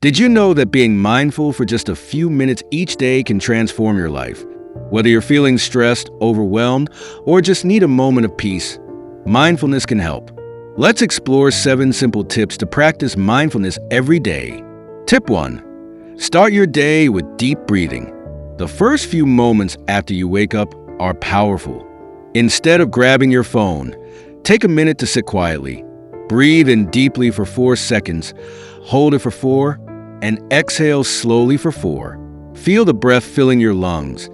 Did you know that being mindful for just a few minutes each day can transform your life? Whether you're feeling stressed, overwhelmed, or just need a moment of peace, mindfulness can help. Let's explore 7 simple tips to practice mindfulness every day. Tip 1. Start your day with deep breathing. The first few moments after you wake up are powerful. Instead of grabbing your phone, take a minute to sit quietly. Breathe in deeply for 4 seconds, hold it for 4, and exhale slowly for 4. Feel the breath filling your lungs,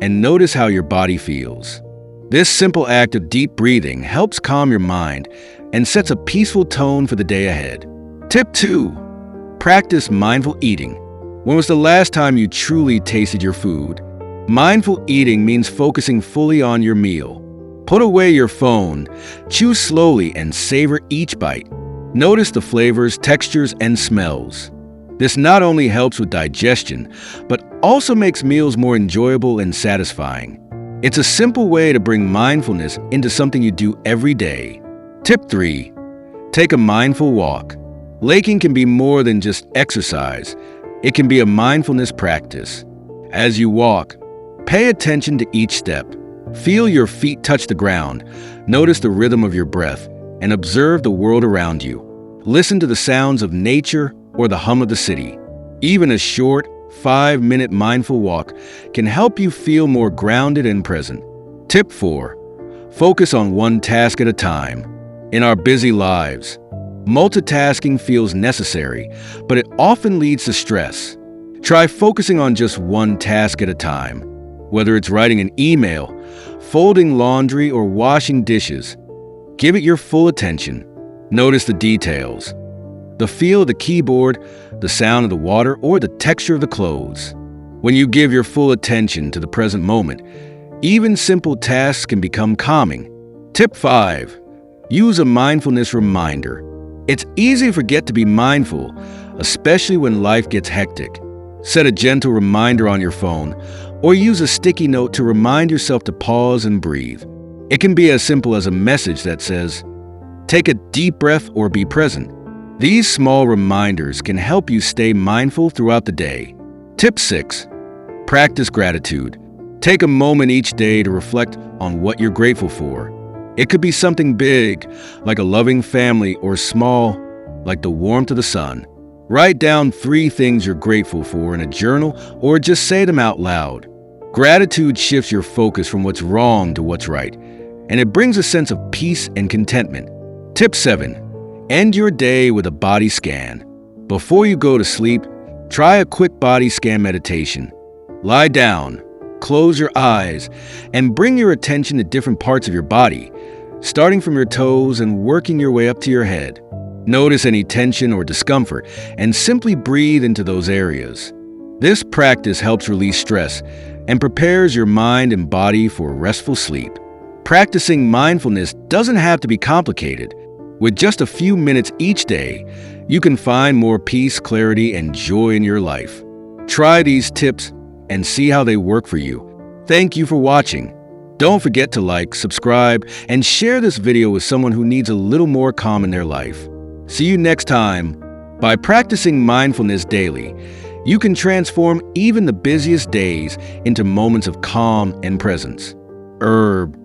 and notice how your body feels. This simple act of deep breathing helps calm your mind and sets a peaceful tone for the day ahead. Tip 2. Practice mindful eating. When was the last time you truly tasted your food? Mindful eating means focusing fully on your meal. Put away your phone, chew slowly, and savor each bite. Notice the flavors, textures, and smells. This not only helps with digestion, but also makes meals more enjoyable and satisfying. It's a simple way to bring mindfulness into something you do every day. Tip 3. Take a mindful walk. Walking can be more than just exercise. It can be a mindfulness practice. As you walk, pay attention to each step. Feel your feet touch the ground, notice the rhythm of your breath, and observe the world around you. Listen to the sounds of nature or the hum of the city. Even a short, 5-minute mindful walk can help you feel more grounded and present. Tip 4. Focus on one task at a time. In our busy lives, multitasking feels necessary, but it often leads to stress. Try focusing on just one task at a time. Whether it's writing an email, folding laundry, or washing dishes, give it your full attention. Notice the details. The feel of the keyboard, the sound of the water, or the texture of the clothes. When you give your full attention to the present moment, even simple tasks can become calming. Tip 5. Use a mindfulness reminder. It's easy to forget to be mindful, especially when life gets hectic. Set a gentle reminder on your phone, or use a sticky note to remind yourself to pause and breathe. It can be as simple as a message that says, "Take a deep breath" or "Be present." These small reminders can help you stay mindful throughout the day. Tip 6. Practice gratitude. Take a moment each day to reflect on what you're grateful for. It could be something big, like a loving family, or small, like the warmth of the sun. Write down 3 things you're grateful for in a journal, or just say them out loud. Gratitude shifts your focus from what's wrong to what's right, and it brings a sense of peace and contentment. Tip 7. End your day with a body scan. Before you go to sleep, try a quick body scan meditation. Lie down, close your eyes, and bring your attention to different parts of your body, starting from your toes and working your way up to your head. Notice any tension or discomfort and simply breathe into those areas. This practice helps release stress and prepares your mind and body for restful sleep. Practicing mindfulness doesn't have to be complicated. With just a few minutes each day, you can find more peace, clarity, and joy in your life. Try these tips and see how they work for you. Thank you for watching. Don't forget to like, subscribe, and share this video with someone who needs a little more calm in their life. See you next time. By practicing mindfulness daily, you can transform even the busiest days into moments of calm and presence. Herb.